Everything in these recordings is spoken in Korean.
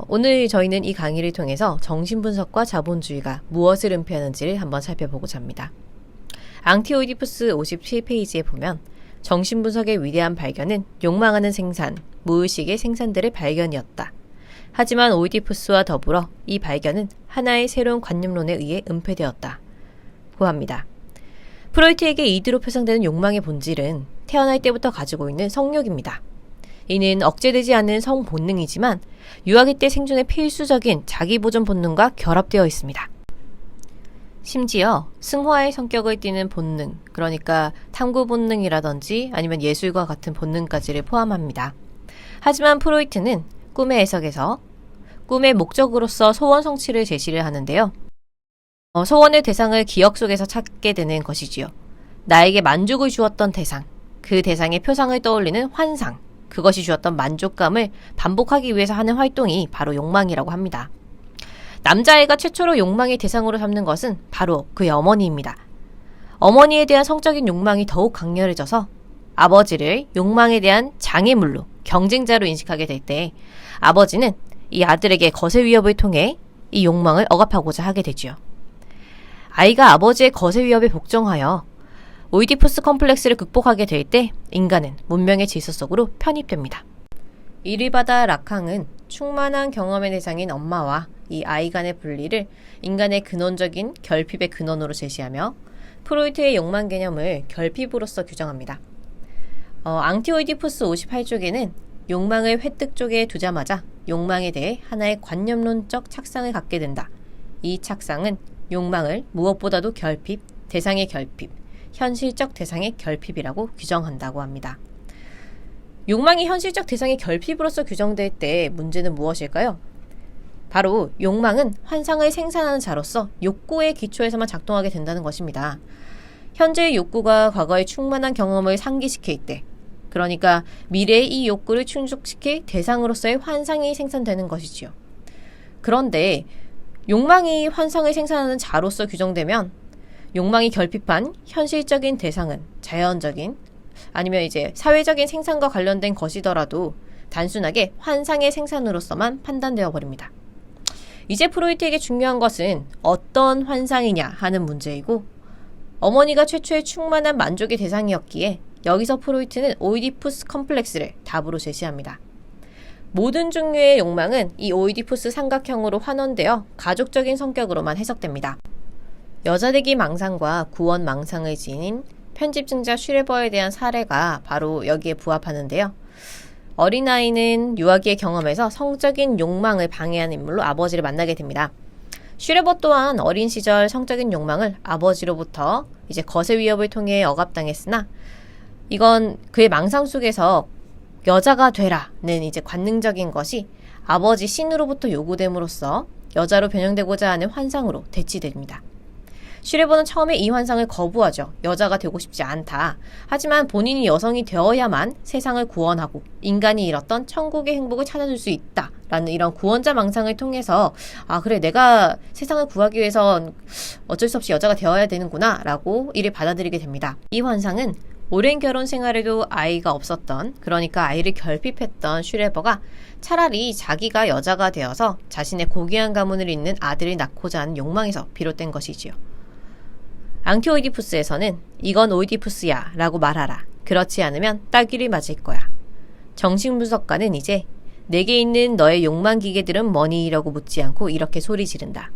오늘 저희는 이 강의를 통해서 정신분석과 자본주의가 무엇을 의미하는지를 한번 살펴보고자 합니다. 앙티오이디푸스 57페이지에 보면 정신분석의 위대한 발견은 욕망하는 생산, 무의식의 생산들의 발견이었다. 하지만 오이디푸스와 더불어 이 발견은 하나의 새로운 관념론에 의해 은폐되었다. 고합니다. 프로이트에게 이드로 표상되는 욕망의 본질은 태어날 때부터 가지고 있는 성욕입니다. 이는 억제되지 않는 성본능이지만 유아기 때 생존의 필수적인 자기보존 본능과 결합되어 있습니다. 심지어 승화의 성격을 띠는 본능, 그러니까 탐구 본능이라든지 아니면 예술과 같은 본능까지를 포함합니다. 하지만 프로이트는 꿈의 해석에서 꿈의 목적으로서 소원 성취를 제시를 하는데요. 소원의 대상을 기억 속에서 찾게 되는 것이지요. 나에게 만족을 주었던 대상, 그 대상의 표상을 떠올리는 환상, 그것이 주었던 만족감을 반복하기 위해서 하는 활동이 바로 욕망이라고 합니다. 남자아이가 최초로 욕망의 대상으로 삼는 것은 바로 그의 어머니입니다. 어머니에 대한 성적인 욕망이 더욱 강렬해져서 아버지를 욕망에 대한 장애물로, 경쟁자로 인식하게 될 때 아버지는 이 아들에게 거세 위협을 통해 이 욕망을 억압하고자 하게 되지요. 아이가 아버지의 거세 위협에 복종하여 오이디푸스 컴플렉스를 극복하게 될 때 인간은 문명의 질서 속으로 편입됩니다. 이를 받아 락항은 충만한 경험의 대상인 엄마와 이 아이 간의 분리를 인간의 근원적인 결핍의 근원으로 제시하며 프로이트의 욕망 개념을 결핍으로서 규정합니다. 앙티오이디푸스 58쪽에는 욕망을 획득 쪽에 두자마자 욕망에 대해 하나의 관념론적 착상을 갖게 된다. 이 착상은 욕망을 무엇보다도 결핍, 대상의 결핍, 현실적 대상의 결핍이라고 규정한다고 합니다. 욕망이 현실적 대상의 결핍으로서 규정될 때 문제는 무엇일까요? 바로 욕망은 환상을 생산하는 자로서 욕구의 기초에서만 작동하게 된다는 것입니다. 현재의 욕구가 과거의 충만한 경험을 상기시킬 때, 그러니까 미래의 이 욕구를 충족시킬 대상으로서의 환상이 생산되는 것이지요. 그런데 욕망이 환상을 생산하는 자로서 규정되면 욕망이 결핍한 현실적인 대상은 자연적인 아니면 이제 사회적인 생산과 관련된 것이더라도 단순하게 환상의 생산으로서만 판단되어 버립니다. 이제 프로이트에게 중요한 것은 어떤 환상이냐 하는 문제이고 어머니가 최초의 충만한 만족의 대상이었기에 여기서 프로이트는 오이디푸스 컴플렉스를 답으로 제시합니다. 모든 종류의 욕망은 이 오이디푸스 삼각형으로 환원되어 가족적인 성격으로만 해석됩니다. 여자되기 망상과 구원 망상을 지닌 편집증자 슈레버에 대한 사례가 바로 여기에 부합하는데요. 어린아이는 유아기의 경험에서 성적인 욕망을 방해하는 인물로 아버지를 만나게 됩니다. 슈레버 또한 어린 시절 성적인 욕망을 아버지로부터 이제 거세 위협을 통해 억압당했으나 이건 그의 망상 속에서 여자가 되라는 이제 관능적인 것이 아버지 신으로부터 요구됨으로써 여자로 변형되고자 하는 환상으로 대치됩니다. 슈레버는 처음에 이 환상을 거부하죠. 여자가 되고 싶지 않다. 하지만 본인이 여성이 되어야만 세상을 구원하고 인간이 잃었던 천국의 행복을 찾아줄 수 있다. 라는 이런 구원자 망상을 통해서 그래 내가 세상을 구하기 위해선 어쩔 수 없이 여자가 되어야 되는구나 라고 이를 받아들이게 됩니다. 이 환상은 오랜 결혼 생활에도 아이가 없었던, 그러니까 아이를 결핍했던 슈레버가 차라리 자기가 여자가 되어서 자신의 고귀한 가문을 잇는 아들을 낳고자 하는 욕망에서 비롯된 것이지요. 앙티오이디푸스에서는 이건 오이디푸스야 라고 말하라. 그렇지 않으면 따귀를 맞을 거야. 정신분석가는 이제 내게 있는 너의 욕망 기계들은 뭐니? 라고 묻지 않고 이렇게 소리 지른다.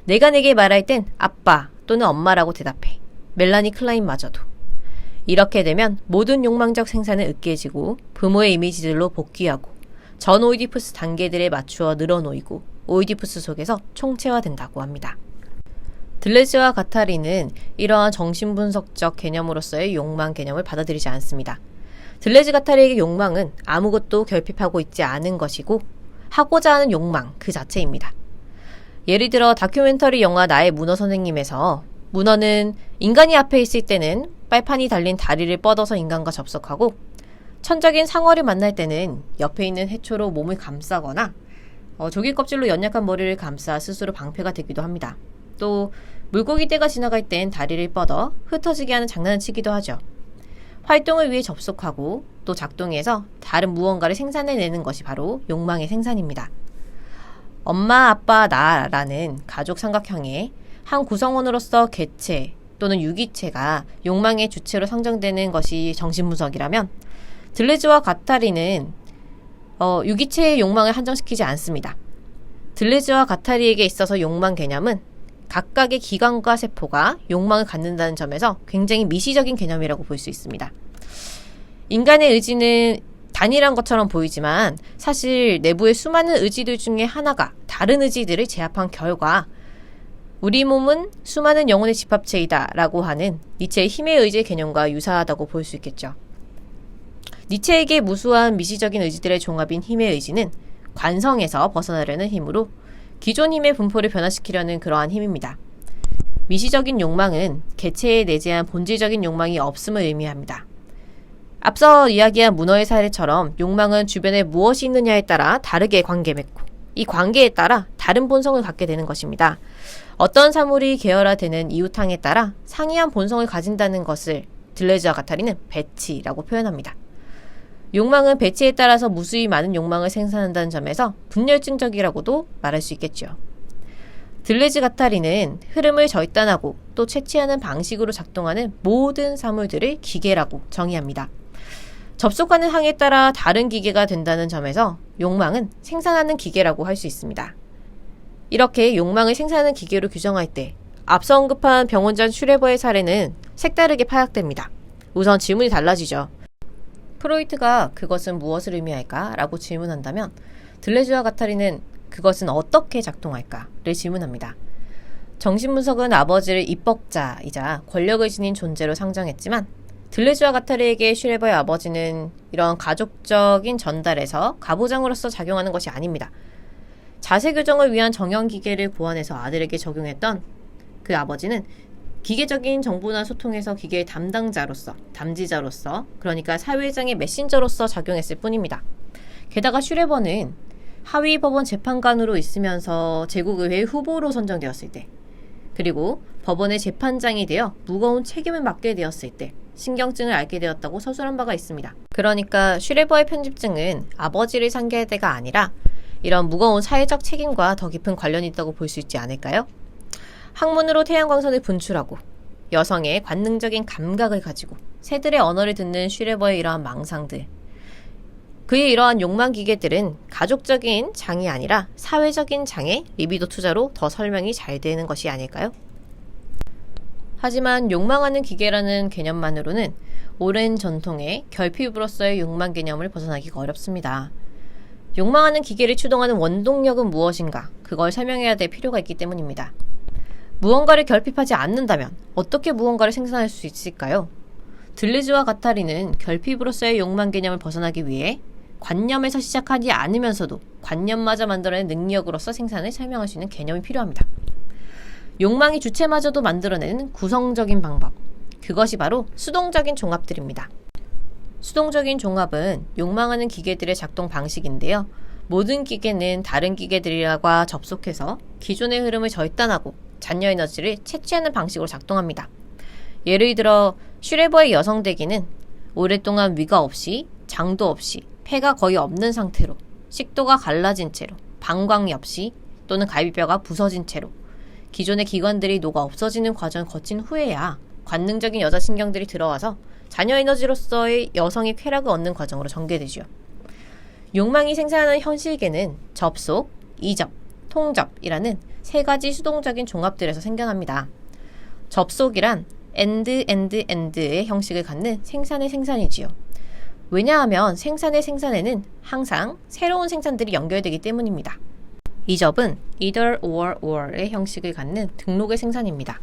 내가 내게 말할 땐 아빠 또는 엄마라고 대답해. 멜라니 클라인마저도. 이렇게 되면 모든 욕망적 생산은 으깨지고 부모의 이미지들로 복귀하고 전 오이디푸스 단계들에 맞추어 늘어놓이고 오이디푸스 속에서 총체화된다고 합니다. 들레즈와 가타리는 이러한 정신분석적 개념으로서의 욕망 개념을 받아들이지 않습니다. 들레즈 가타리에게 욕망은 아무것도 결핍하고 있지 않은 것이고 하고자 하는 욕망 그 자체입니다. 예를 들어 다큐멘터리 영화 나의 문어 선생님에서 문어는 인간이 앞에 있을 때는 빨판이 달린 다리를 뻗어서 인간과 접속하고 천적인 상어를 만날 때는 옆에 있는 해초로 몸을 감싸거나 조개 껍질로 연약한 머리를 감싸 스스로 방패가 되기도 합니다. 또 물고기 떼가 지나갈 땐 다리를 뻗어 흩어지게 하는 장난을 치기도 하죠. 활동을 위해 접속하고 또 작동해서 다른 무언가를 생산해내는 것이 바로 욕망의 생산입니다. 엄마, 아빠, 나라는 가족 삼각형의 한 구성원으로서 개체 또는 유기체가 욕망의 주체로 상정되는 것이 정신분석이라면 들레즈와 가타리는 유기체의 욕망을 한정시키지 않습니다. 들레즈와 가타리에게 있어서 욕망 개념은 각각의 기관과 세포가 욕망을 갖는다는 점에서 굉장히 미시적인 개념이라고 볼 수 있습니다. 인간의 의지는 단일한 것처럼 보이지만 사실 내부의 수많은 의지들 중에 하나가 다른 의지들을 제압한 결과 우리 몸은 수많은 영혼의 집합체이다 라고 하는 니체의 힘의 의지의 개념과 유사하다고 볼 수 있겠죠. 니체에게 무수한 미시적인 의지들의 종합인 힘의 의지는 관성에서 벗어나려는 힘으로 기존 힘의 분포를 변화시키려는 그러한 힘입니다. 미시적인 욕망은 개체에 내재한 본질적인 욕망이 없음을 의미합니다. 앞서 이야기한 문어의 사례처럼 욕망은 주변에 무엇이 있느냐에 따라 다르게 관계 맺고 이 관계에 따라 다른 본성을 갖게 되는 것입니다. 어떤 사물이 계열화되는 이웃항에 따라 상이한 본성을 가진다는 것을 들레즈와 가타리는 배치라고 표현합니다. 욕망은 배치에 따라서 무수히 많은 욕망을 생산한다는 점에서 분열증적이라고도 말할 수 있겠죠. 들레즈 가타리는 흐름을 절단하고 또 채취하는 방식으로 작동하는 모든 사물들을 기계라고 정의합니다. 접속하는 항에 따라 다른 기계가 된다는 점에서 욕망은 생산하는 기계라고 할 수 있습니다. 이렇게 욕망을 생산하는 기계로 규정할 때 앞서 언급한 병원장 슈레버의 사례는 색다르게 파악됩니다. 우선 질문이 달라지죠. 프로이트가 그것은 무엇을 의미할까? 라고 질문한다면 들레즈와 가타리는 그것은 어떻게 작동할까?를 질문합니다. 정신분석은 아버지를 입법자이자 권력을 지닌 존재로 상정했지만 들레즈와 가타리에게 슈레버의 아버지는 이런 가족적인 전달에서 가부장으로서 작용하는 것이 아닙니다. 자세 교정을 위한 정형기계를 고안해서 아들에게 적용했던 그 아버지는 기계적인 정보나 소통에서 기계의 담당자로서, 담지자로서, 그러니까 사회장의 메신저로서 작용했을 뿐입니다. 게다가 슈레버는 하위 법원 재판관으로 있으면서 제국의회 후보로 선정되었을 때, 그리고 법원의 재판장이 되어 무거운 책임을 맡게 되었을 때 신경증을 앓게 되었다고 서술한 바가 있습니다. 그러니까 슈레버의 편집증은 아버지를 상기할 때가 아니라 이런 무거운 사회적 책임과 더 깊은 관련이 있다고 볼 수 있지 않을까요? 학문으로 태양광선을 분출하고 여성의 관능적인 감각을 가지고 새들의 언어를 듣는 슈레버의 이러한 망상들, 그의 이러한 욕망 기계들은 가족적인 장이 아니라 사회적인 장의 리비도 투자로 더 설명이 잘 되는 것이 아닐까요? 하지만 욕망하는 기계라는 개념만으로는 오랜 전통의 결핍으로서의 욕망 개념을 벗어나기가 어렵습니다. 욕망하는 기계를 추동하는 원동력은 무엇인가? 그걸 설명해야 될 필요가 있기 때문입니다. 무언가를 결핍하지 않는다면 어떻게 무언가를 생산할 수 있을까요? 들레즈와 가타리는 결핍으로서의 욕망 개념을 벗어나기 위해 관념에서 시작하지 않으면서도 관념마저 만들어낸 능력으로서 생산을 설명할 수 있는 개념이 필요합니다. 욕망이 주체마저도 만들어내는 구성적인 방법, 그것이 바로 수동적인 종합들입니다. 수동적인 종합은 욕망하는 기계들의 작동 방식인데요. 모든 기계는 다른 기계들과 접속해서 기존의 흐름을 절단하고 잔여 에너지를 채취하는 방식으로 작동합니다. 예를 들어 슈레버의 여성대기는 오랫동안 위가 없이, 장도 없이, 폐가 거의 없는 상태로, 식도가 갈라진 채로, 방광이 없이 또는 갈비뼈가 부서진 채로 기존의 기관들이 녹아 없어지는 과정을 거친 후에야 관능적인 여자 신경들이 들어와서 잔여 에너지로서의 여성의 쾌락을 얻는 과정으로 전개되죠. 욕망이 생산하는 현실계는 접속, 이접, 통접이라는 세 가지 수동적인 종합들에서 생겨납니다. 접속이란 엔드의 형식을 갖는 생산의 생산이지요. 왜냐하면 생산의 생산에는 항상 새로운 생산들이 연결되기 때문입니다. 이접은 either or의 형식을 갖는 등록의 생산입니다.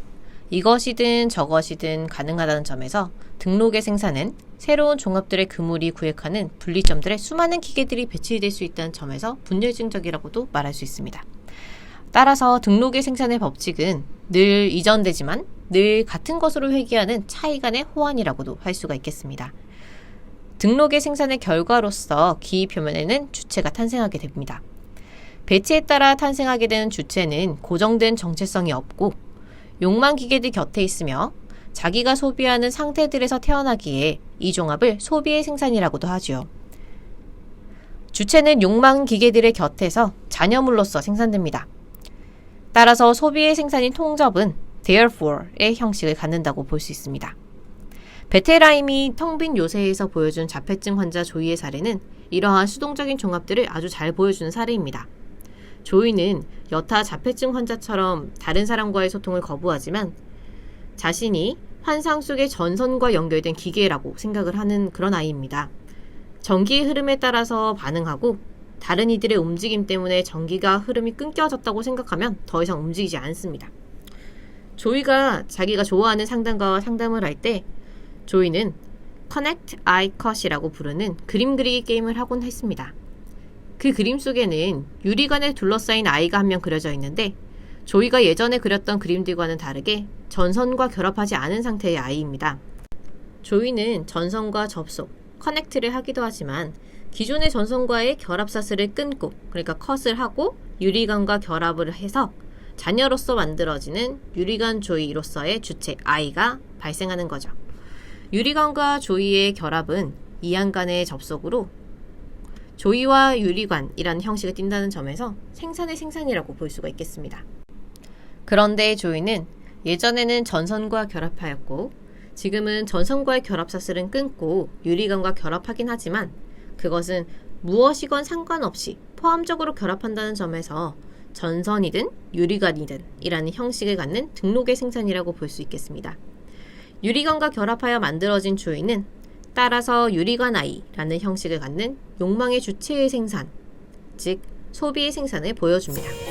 이것이든 저것이든 가능하다는 점에서 등록의 생산은 새로운 종합들의 그물이 구획하는 분리점들의 수많은 기계들이 배치될 수 있다는 점에서 분열증적이라고도 말할 수 있습니다. 따라서 등록의 생산의 법칙은 늘 이전되지만 늘 같은 것으로 회귀하는 차이 간의 호환이라고도 할 수가 있겠습니다. 등록의 생산의 결과로서 기의 표면에는 주체가 탄생하게 됩니다. 배치에 따라 탄생하게 되는 주체는 고정된 정체성이 없고 욕망 기계들 곁에 있으며 자기가 소비하는 상태들에서 태어나기에 이 종합을 소비의 생산이라고도 하죠. 주체는 욕망 기계들의 곁에서 잔여물로서 생산됩니다. 따라서 소비의 생산인 통접은 therefore의 형식을 갖는다고 볼 수 있습니다. 베테라임이 텅 빈 요새에서 보여준 자폐증 환자 조이의 사례는 이러한 수동적인 종합들을 아주 잘 보여주는 사례입니다. 조이는 여타 자폐증 환자처럼 다른 사람과의 소통을 거부하지만 자신이 환상 속의 전선과 연결된 기계라고 생각을 하는 그런 아이입니다. 전기의 흐름에 따라서 반응하고 다른 이들의 움직임 때문에 전기가 흐름이 끊겨졌다고 생각하면 더 이상 움직이지 않습니다. 조이가 자기가 좋아하는 상담가와 상담을 할 때 조이는 Connect I Cut이라고 부르는 그림 그리기 게임을 하곤 했습니다. 그 그림 속에는 유리관에 둘러싸인 아이가 한 명 그려져 있는데 조이가 예전에 그렸던 그림들과는 다르게 전선과 결합하지 않은 상태의 아이입니다. 조이는 전선과 접속, 커넥트를 하기도 하지만 기존의 전선과의 결합사슬을 끊고 그러니까 컷을 하고 유리관과 결합을 해서 자녀로서 만들어지는 유리관 조이로서의 주체 I가 발생하는 거죠. 유리관과 조이의 결합은 이안 간의 접속으로 조이와 유리관이라는 형식을 띈다는 점에서 생산의 생산이라고 볼 수가 있겠습니다. 그런데 조이는 예전에는 전선과 결합하였고 지금은 전선과의 결합사슬은 끊고 유리관과 결합하긴 하지만 그것은 무엇이건 상관없이 포함적으로 결합한다는 점에서 전선이든 유리관이든 이라는 형식을 갖는 등록의 생산이라고 볼 수 있겠습니다. 유리관과 결합하여 만들어진 조이는 따라서 유리관 아이라는 형식을 갖는 욕망의 주체의 생산, 즉 소비의 생산을 보여줍니다.